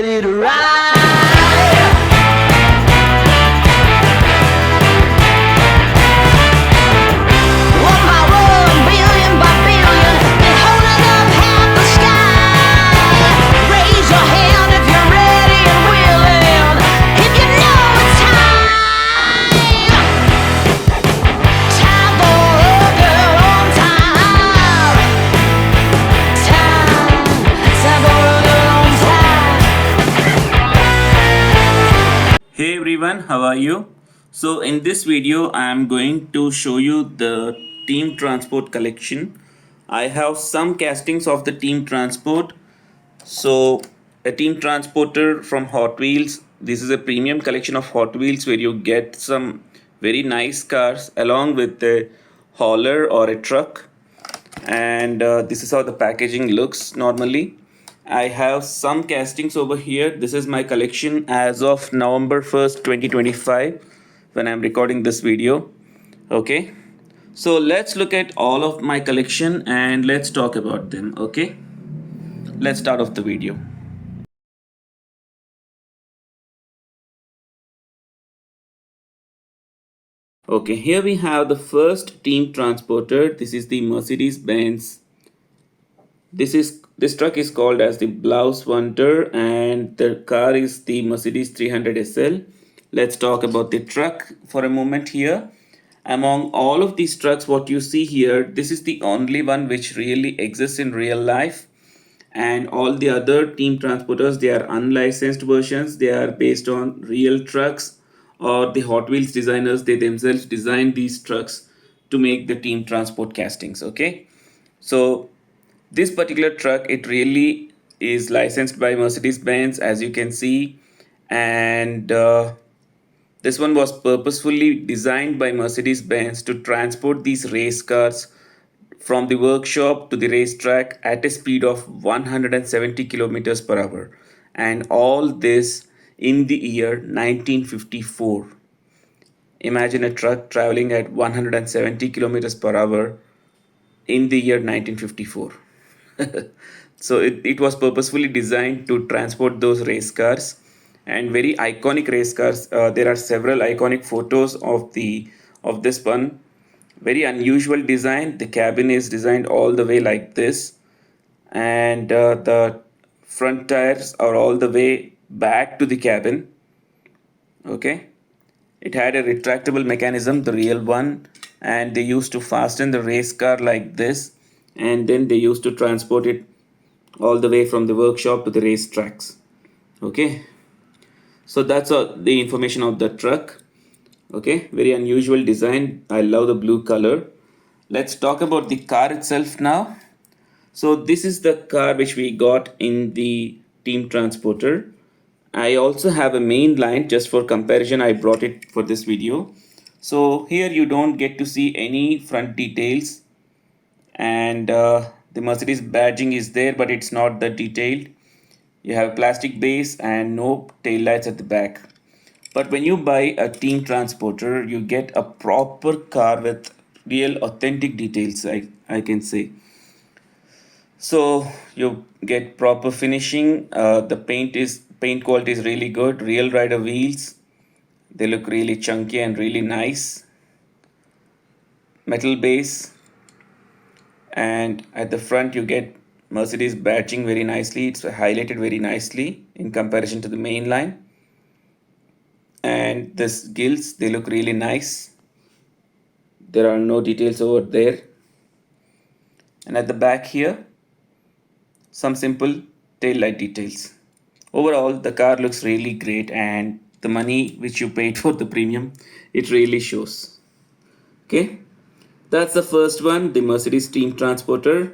ready to ride. One by one, billion by billion, they're holding up half the sky. Raise your hand if you're ready and willing, if you know it's time. Time for a girl on time. Time for a girl on time. Hey everyone, how are you? So in this video I am going to show you the team transport collection. I have some castings of the team transport. So a team transporter from Hot Wheels. This is a premium collection of Hot Wheels where you get some very nice cars along with a hauler or a truck. And this is how the packaging looks normally. I have some castings over here. This is my collection as of November 1st, 2025 when I'm recording this video. Okay, so let's look at all of my collection and let's talk about them. Okay, let's start off the video. Okay, here we have the first team transporter. This is the Mercedes-Benz. This truck is called as the Blaues Wunder and the car is the Mercedes 300 SL. Let's talk about the truck for a moment here. Among all of these trucks, what you see here, this is the only one which really exists in real life. And all the other team transporters, they are unlicensed versions. They are based on real trucks, or the Hot Wheels designers, they themselves design these trucks to make the team transport castings. Okay, so this particular truck, it really is licensed by Mercedes-Benz, as you can see, and this one was purposefully designed by Mercedes-Benz to transport these race cars from the workshop to the racetrack at a speed of 170 kilometers per hour, and all this in the year 1954. Imagine a truck traveling at 170 kilometers per hour in the year 1954. So it was purposefully designed to transport those race cars and very iconic race cars. There are several iconic photos of this one. Very unusual design. The cabin is designed all the way like this, and the front tires are all the way back to the cabin. Okay, it had a retractable mechanism, the real one, and they used to fasten the race car like this, and then they used to transport it all the way from the workshop to the race tracks. Okay, so that's all the information of the truck. Okay, very unusual design. I love the blue color. Let's talk about the car itself now. So this is the car which we got in the team transporter. I also have a main line. Just for comparison, I brought it for this video. So here you don't get to see any front details, and the Mercedes badging is there, but it's not that detailed. You have a plastic base and no tail lights at the back. But when you buy a team transporter, you get a proper car with real authentic details, I can say. So you get proper finishing. The paint quality is really good. Real rider wheels. They look really chunky and really nice. Metal base. And at the front you get Mercedes badging very nicely. It's highlighted very nicely in comparison to the main line. And this gills, they look really nice. There are no details over there. And at the back here, some simple tail light details. Overall, the car looks really great, and the money which you paid for the premium, it really shows. Okay, that's the first one, the Mercedes team transporter.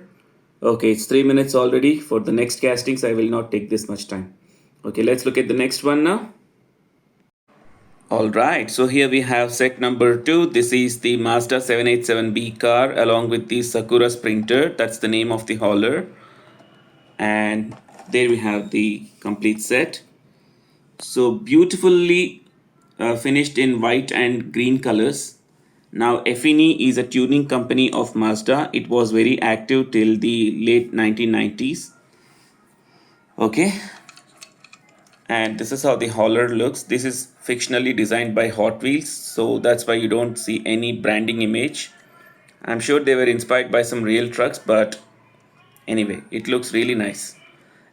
Okay, it's 3 minutes already. For the next castings, I will not take this much time. Okay, let's look at the next one now. Alright, so here we have set number 2. This is the Mazda 787B car along with the Sakura Sprinter. That's the name of the hauler. And there we have the complete set. So beautifully finished in white and green colors. Now Affini is a tuning company of Mazda. It was very active till the late 1990s. Okay. And this is how the hauler looks. This is fictionally designed by Hot Wheels, so that's why you don't see any branding image. I'm sure they were inspired by some real trucks, but anyway, it looks really nice.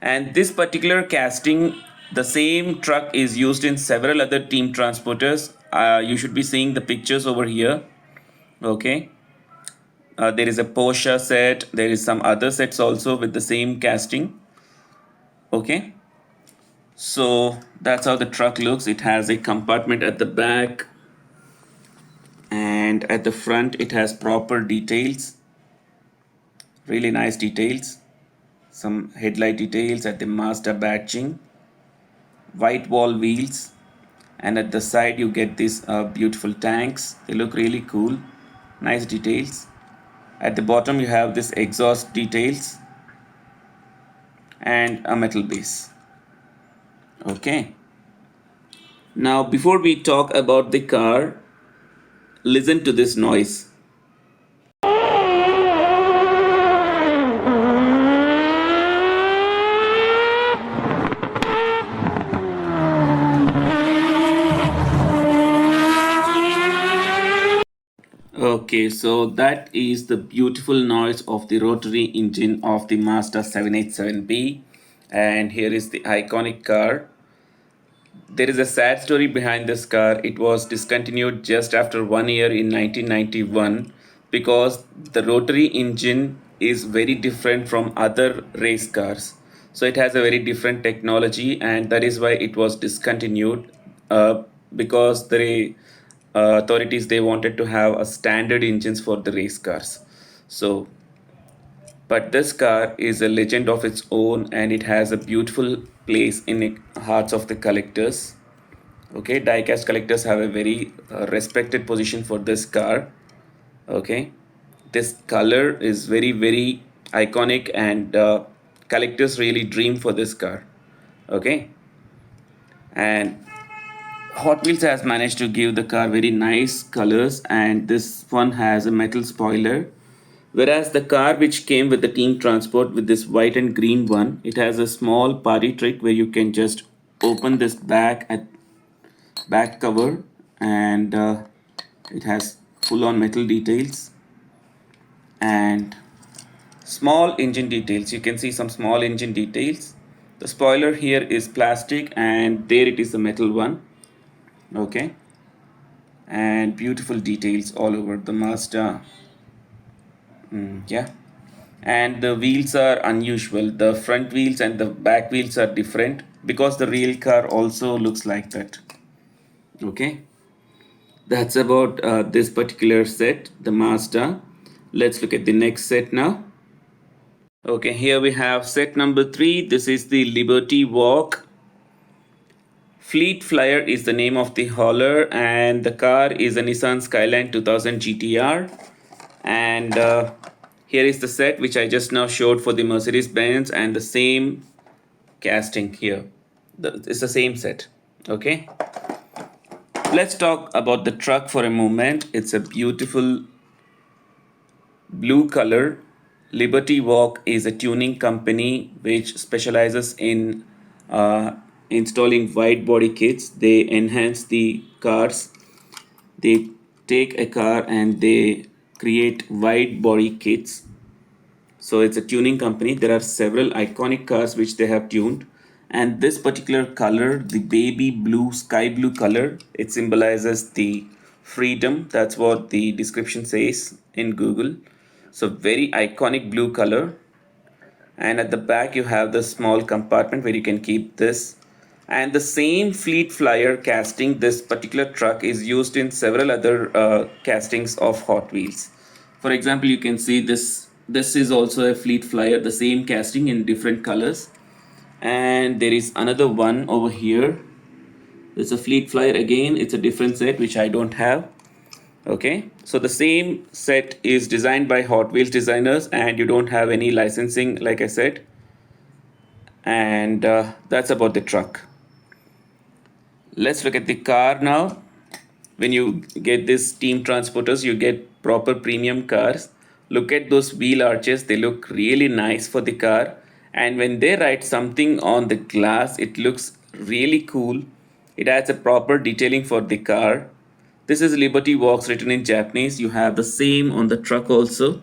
And this particular casting, the same truck is used in several other team transporters. You should be seeing the pictures over here. Okay. There is a Porsche set. There is some other sets also with the same casting. Okay. So that's how the truck looks. It has a compartment at the back, and at the front it has proper details. Really nice details. Some headlight details at the Mazda badging. White wall wheels, and at the side you get these beautiful tanks. They look really cool. Nice details. At the bottom you have this exhaust details and a metal base. Okay. Now before we talk about the car, listen to this noise. Okay, so that is the beautiful noise of the rotary engine of the Mazda 787B. And here is the iconic car. There is a sad story behind this car. It was discontinued just after 1 year in 1991 because the rotary engine is very different from other race cars. So it has a very different technology, and that is why it was discontinued, because the authorities, they wanted to have a standard engines for the race cars. So but this car is a legend of its own, and it has a beautiful place in the hearts of the collectors. Okay, diecast collectors have a very respected position for this car. Okay, this color is very, very iconic, and collectors really dream for this car. Okay, and Hot Wheels has managed to give the car very nice colors, and this one has a metal spoiler. Whereas the car which came with the team transport with this white and green one, it has a small party trick where you can just open this back cover, and it has full on metal details and small engine details. You can see some small engine details. The spoiler here is plastic, and there it is the metal one. Okay, and beautiful details all over the Mazda. Yeah, and the wheels are unusual. The front wheels and the back wheels are different because the real car also looks like that. Okay, that's about this particular set, the Mazda. Let's look at the next set now. Okay, here we have set number 3. This is the Liberty Walk. Fleet Flyer is the name of the hauler, and the car is a Nissan Skyline 2000 GTR. And here is the set which I just now showed for the Mercedes-Benz, and the same casting here. It's the same set. Okay. Let's talk about the truck for a moment. It's a beautiful blue color. Liberty Walk is a tuning company which specializes in installing wide body kits. They enhance the cars. They take a car and they create wide body kits. So it's a tuning company. There are several iconic cars which they have tuned. And this particular color, the baby blue, sky blue color, it symbolizes the freedom. That's what the description says in Google. So very iconic blue color. And at the back you have the small compartment where you can keep this. And the same Fleet Flyer casting, this particular truck is used in several other castings of Hot Wheels. For example, you can see this is also a Fleet Flyer, the same casting in different colors. And there is another one over here. It's a Fleet Flyer again. It's a different set which I don't have. Okay, so the same set is designed by Hot Wheels designers, and you don't have any licensing, like I said. And that's about the truck. Let's look at the car now. When you get these team transporters, you get proper premium cars. Look at those wheel arches. They look really nice for the car. And when they write something on the glass, it looks really cool. It adds a proper detailing for the car. This is Liberty Walks written in Japanese. You have the same on the truck also.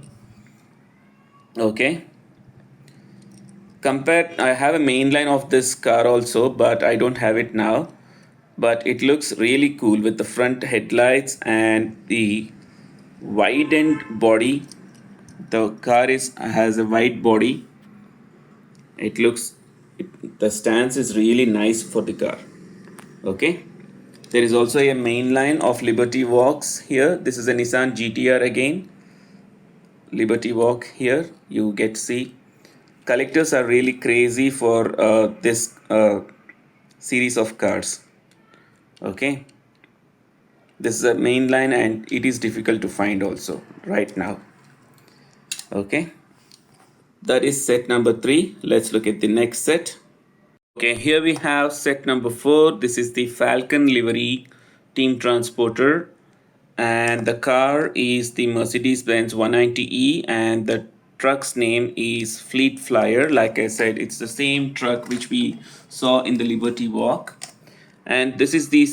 Okay. Compared, I have a mainline of this car also, but I don't have it now. But it looks really cool with the front headlights and the widened body. The car has a wide body. It looks, the stance is really nice for the car. Okay. There is also a main line of Liberty Walks here. This is a Nissan GTR again. Liberty Walk here. You get to see. Collectors are really crazy for this series of cars. Okay. This is a main line and it is difficult to find also right now. Okay. That is set number 3. Let's look at the next set. Okay, here we have set number 4. This is the Falken livery team transporter, and the car is the Mercedes-Benz 190E, and the truck's name is Fleet Flyer. Like I said, it's the same truck which we saw in the Liberty Walk. And this is the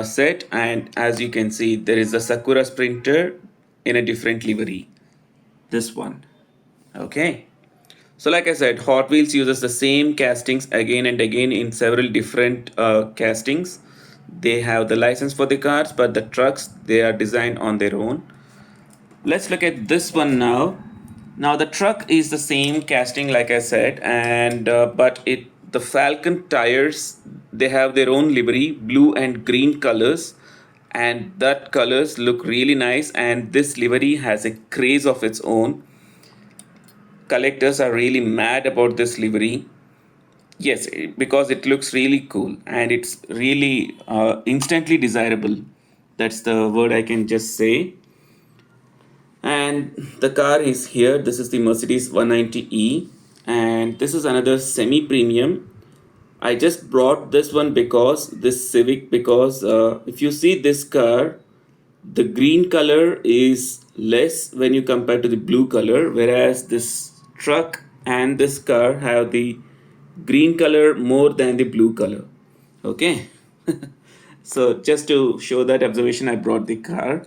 set, and as you can see, there is a Sakura Sprinter in a different livery. This one. Okay. So like I said, Hot Wheels uses the same castings again and again in several different castings. They have the license for the cars, but the trucks, they are designed on their own. Let's look at this one now. Now the truck is the same casting like I said, and but the Falcon tires, they have their own livery, blue and green colors, and that colors look really nice, and this livery has a craze of its own. Collectors are really mad about this livery. Yes, because it looks really cool and it's really instantly desirable. That's the word I can just say. And the car is here. This is the Mercedes 190E, and this is another semi-premium. I just brought this one because this Civic, because if you see this car, the green color is less when you compare to the blue color, whereas this truck and this car have the green color more than the blue color. Okay. So just to show that observation, I brought the car.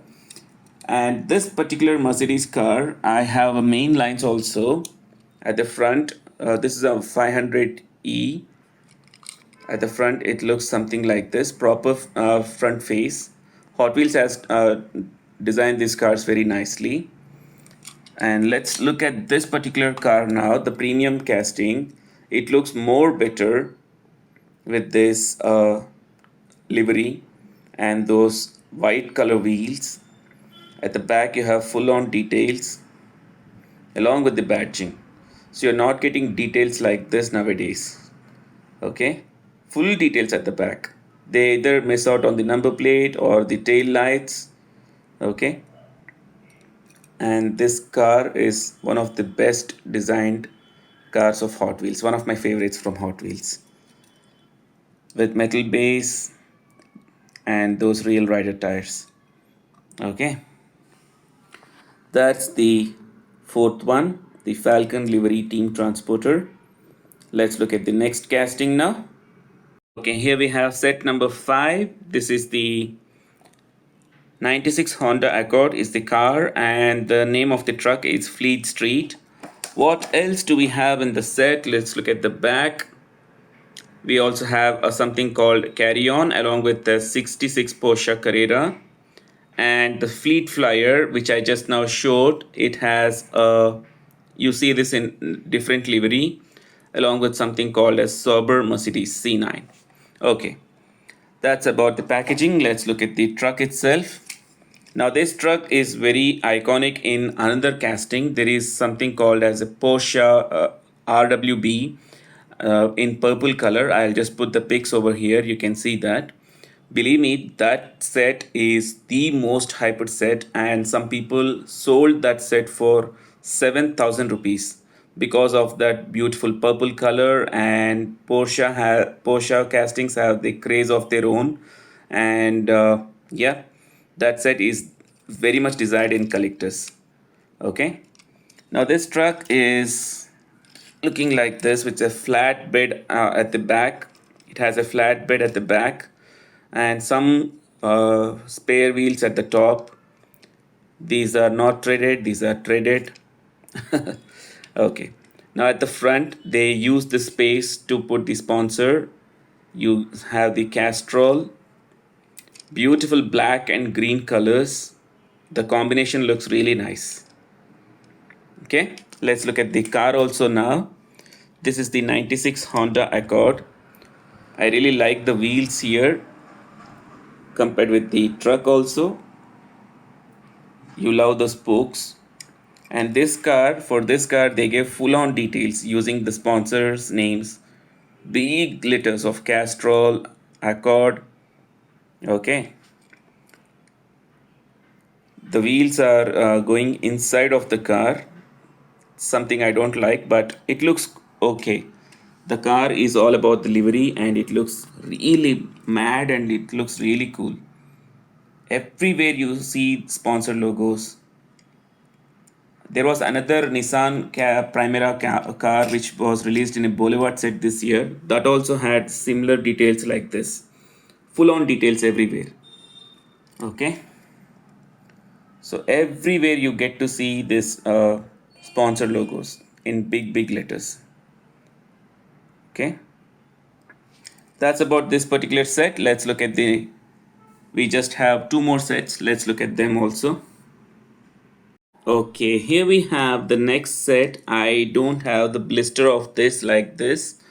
And this particular Mercedes car, I have a main lines also at the front. This is a 500E. At the front, it looks something like this, proper front face. Hot Wheels has designed these cars very nicely. And let's look at this particular car now, the premium casting. It looks more better with this livery and those white color wheels. At the back, you have full-on details along with the badging. So you're not getting details like this nowadays. Okay, full details at the back. They either miss out on the number plate or the tail lights. Okay, and this car is one of the best designed cars of Hot Wheels. One of my favorites from Hot Wheels, with metal base and those real rider tires. Okay, that's the 4th one, the Falcon livery team transporter. Let's look at the next casting now. Okay, here we have set number 5. This is the 96 Honda Accord is the car, and the name of the truck is Fleet Street. What else do we have in the set? Let's look at the back. We also have something called Carry On along with the 66 Porsche Carrera. And the Fleet Flyer, which I just now showed, it has you see this in different livery along with something called as Soarer Mercedes C9. Okay, that's about the packaging. Let's look at the truck itself. Now this truck is very iconic in another casting. There is something called as a Porsche RWB in purple color. I'll just put the pics over here. You can see that. Believe me, that set is the most hyped set, and some people sold that set for 7,000 rupees because of that beautiful purple color. And Porsche castings have the craze of their own, and yeah, that set is very much desired in collectors. Okay, now this truck is looking like this with a flat bed at the back. It It has a flat bed at the back and some spare wheels at the top. These are not threaded, these are threaded. Okay. Now at the front, they use the space to put the sponsor. You have the Castrol, beautiful black and green colors. The combination looks really nice. Okay, let's look at the car also now. This is the 96 Honda Accord. I really like the wheels here compared with the truck also. You love the spokes. And for this car, they gave full-on details using the sponsors' names. Big glitters of Castrol, Accord. Okay. The wheels are going inside of the car. Something I don't like, but it looks okay. The car is all about the livery and it looks really mad and it looks really cool. Everywhere you see sponsor logos. There was another Nissan Primera car which was released in a Boulevard set this year that also had similar details like this. Full on details everywhere. Okay. So everywhere you get to see this sponsor logos in big letters. Okay. That's about this particular set. Let's look at we just have two more sets. Let's look at them also. Okay, here we have the next set. I don't have the blister of this like this.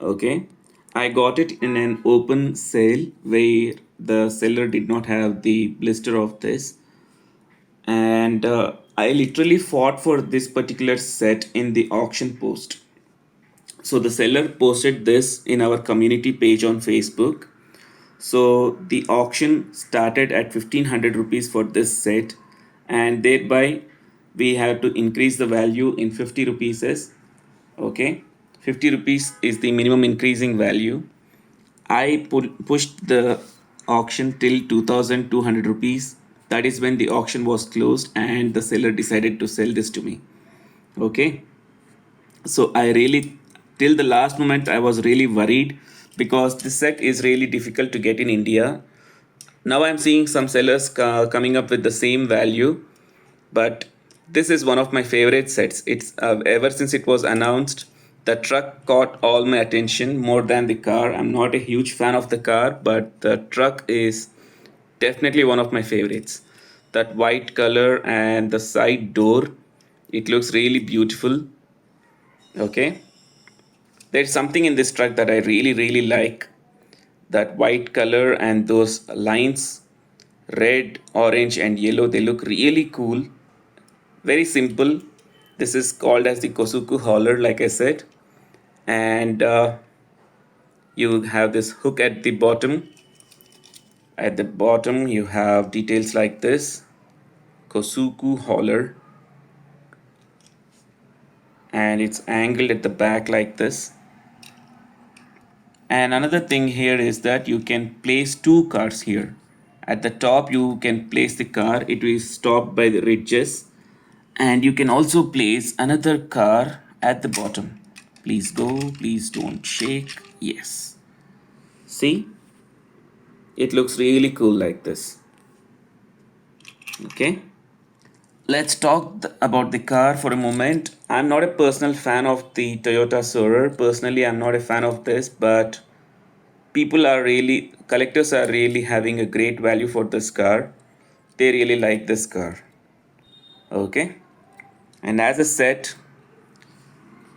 Okay, I got it in an open sale where the seller did not have the blister of this. And I literally fought for this particular set in the auction post. So the seller posted this in our community page on Facebook. So the auction started at 1500 rupees for this set, and thereby we have to increase the value in 50 rupees. Okay, 50 rupees is the minimum increasing value. I pushed the auction till 2200 rupees. That is when the auction was closed and the seller decided to sell this to me. Okay, so I really, till the last moment, I was really worried because this set is really difficult to get in India. Now I'm seeing some sellers coming up with the same value, but this is one of my favorite sets. It's ever since it was announced, the truck caught all my attention more than the car. I'm not a huge fan of the car, but the truck is definitely one of my favorites. That white color and the side door, it looks really beautiful. Okay, there's something in this truck that I really like. That white color and those lines, red, orange and yellow, they look really cool. Very simple. This is called as the Kousoku hauler, like I said. And you have this hook at the bottom. At the bottom you have details like this, Kousoku hauler, and it's angled at the back like this. And another thing here is that you can place two cars here. At the top you can place the car, it is stopped by the ridges, and you can also place another car at the bottom. Please go, please don't shake. Yes, see, it looks really cool like this. Okay, let's talk about the car for a moment. I'm not a personal fan of the Toyota Soarer. Personally, I'm not a fan of this, but collectors are really having a great value for this car. They really like this car. Okay, and as a set,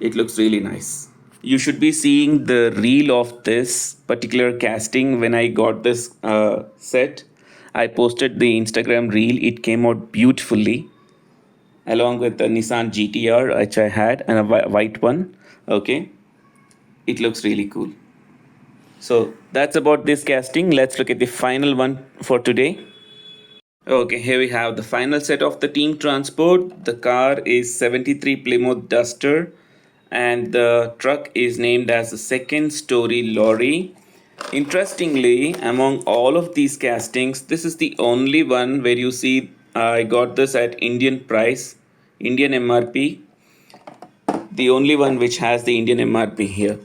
it looks really nice. You should be seeing the reel of this particular casting when I got this set. I posted the Instagram reel. It came out beautifully along with the Nissan GTR which I had and a white one. Okay, it looks really cool. So that's about this casting. Let's look at the final one for today. Okay, here we have the final set of the team transport. The car is 73 Plymouth Duster and the truck is named as the second story Lorry. Interestingly, among all of these castings, this is the only one where you see I got this at Indian price, Indian MRP. The only one which has the Indian MRP here.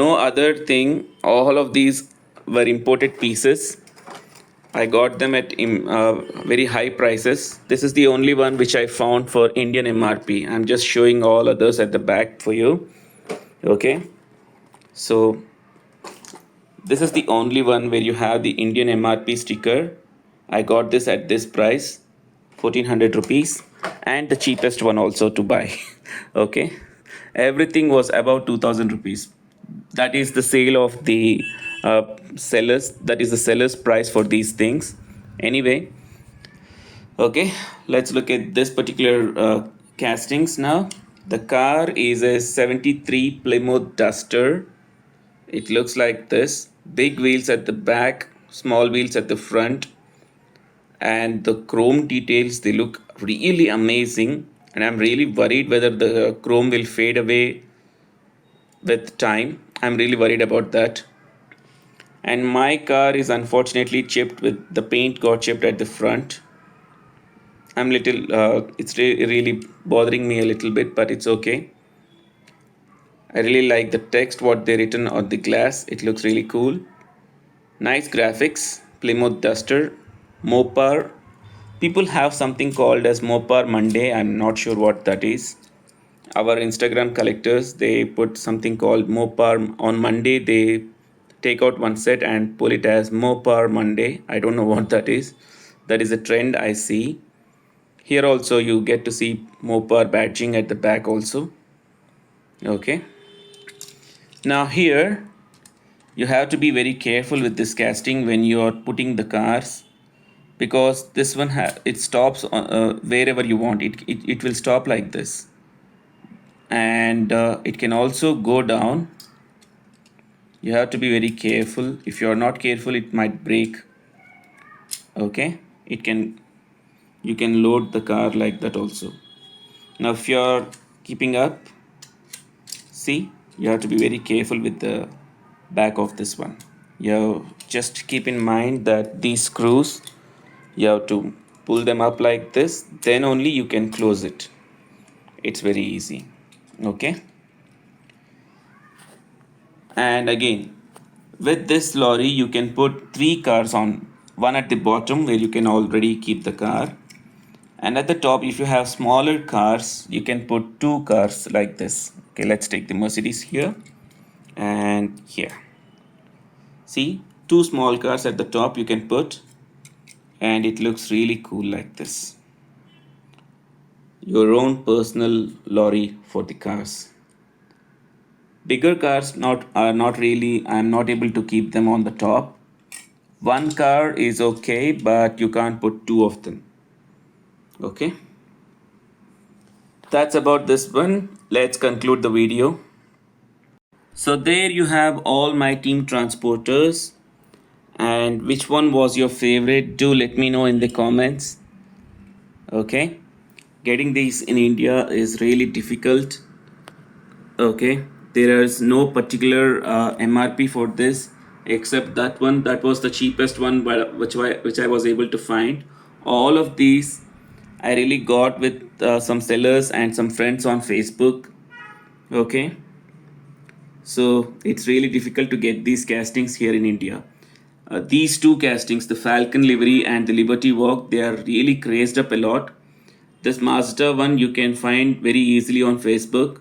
No other thing, all of these were imported pieces. I got them at very high prices. This is the only one which I found for Indian MRP. I'm just showing all others at the back for you. Okay, so this is the only one where you have the Indian MRP sticker. I got this at this price, 1400 rupees, and the cheapest one also to buy. Okay, everything was about 2000 rupees. That is the sale of the sellers. That is the seller's price for these things. Anyway, okay, let's look at this particular castings now. The car is a 73 Plymouth Duster. It looks like this. Big wheels at the back, small wheels at the front, and the chrome details, they look really amazing. And I'm really worried whether the chrome will fade away with time. I'm really worried about that. And my car is unfortunately chipped with the paint got chipped at the front. I'm little, it's really bothering me a little bit, but it's okay. I really like the text, what they written on the glass. It looks really cool. Nice graphics. Plymouth Duster. Mopar. People have something called as Mopar Monday. I'm not sure what that is. Our Instagram collectors, they put something called Mopar on Monday. They take out one set and pull it as Mopar Monday. I don't know what that is. That is a trend I see. Here also you get to see Mopar badging at the back also. Okay. Now here you have to be very careful with this casting when you are putting the cars, because this one it stops wherever you want. It will stop like this, and it can also go down. You have to be very careful. If you are not careful, it might break. Okay, you can load the car like that also. Now if you are keeping up, see, you have to be very careful with the back of this one. You just keep in mind that these screws, you have to pull them up like this, then only you can close it. It's very easy. Okay, and again, with this lorry you can put 3 cars on, one at the bottom where you can already keep the car, and at the top, if you have smaller cars, you can put 2 cars like this. Okay, let's take the Mercedes here and here. See, 2 small cars at the top you can put, and it looks really cool like this. Your own personal lorry for the cars. Bigger cars are not really, I'm not able to keep them on the top. 1 car is okay, but you can't put 2 of them. Okay, that's about this one. Let's conclude the video. So there you have all my team transporters, and which one was your favorite? Do let me know in the comments. Okay, getting these in India is really difficult. Okay, there is no particular MRP for this except that one. That was the cheapest one, which I was able to find. All of these I really got with some sellers and some friends on Facebook. Okay, so it's really difficult to get these castings here in India. These 2 castings, the Falken livery and the Liberty Walk, they are really crazed up a lot. This Mazda one you can find very easily on Facebook.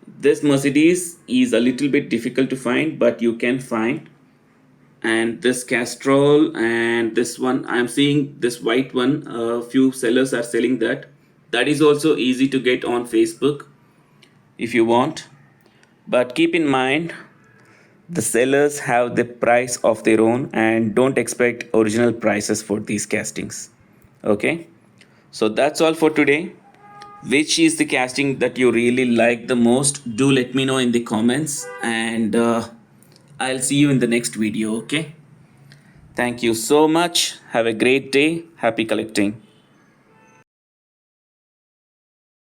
This Mercedes is a little bit difficult to find, but you can find. And this Castrol and this one, I'm seeing this white one, a few sellers are selling that. That is also easy to get on Facebook if you want. But keep in mind, the sellers have the price of their own, and don't expect original prices for these castings. Okay, so that's all for today. Which is the casting that you really like the most? Do let me know in the comments, and I'll see you in the next video. Okay, thank you so much. Have a great day. Happy collecting.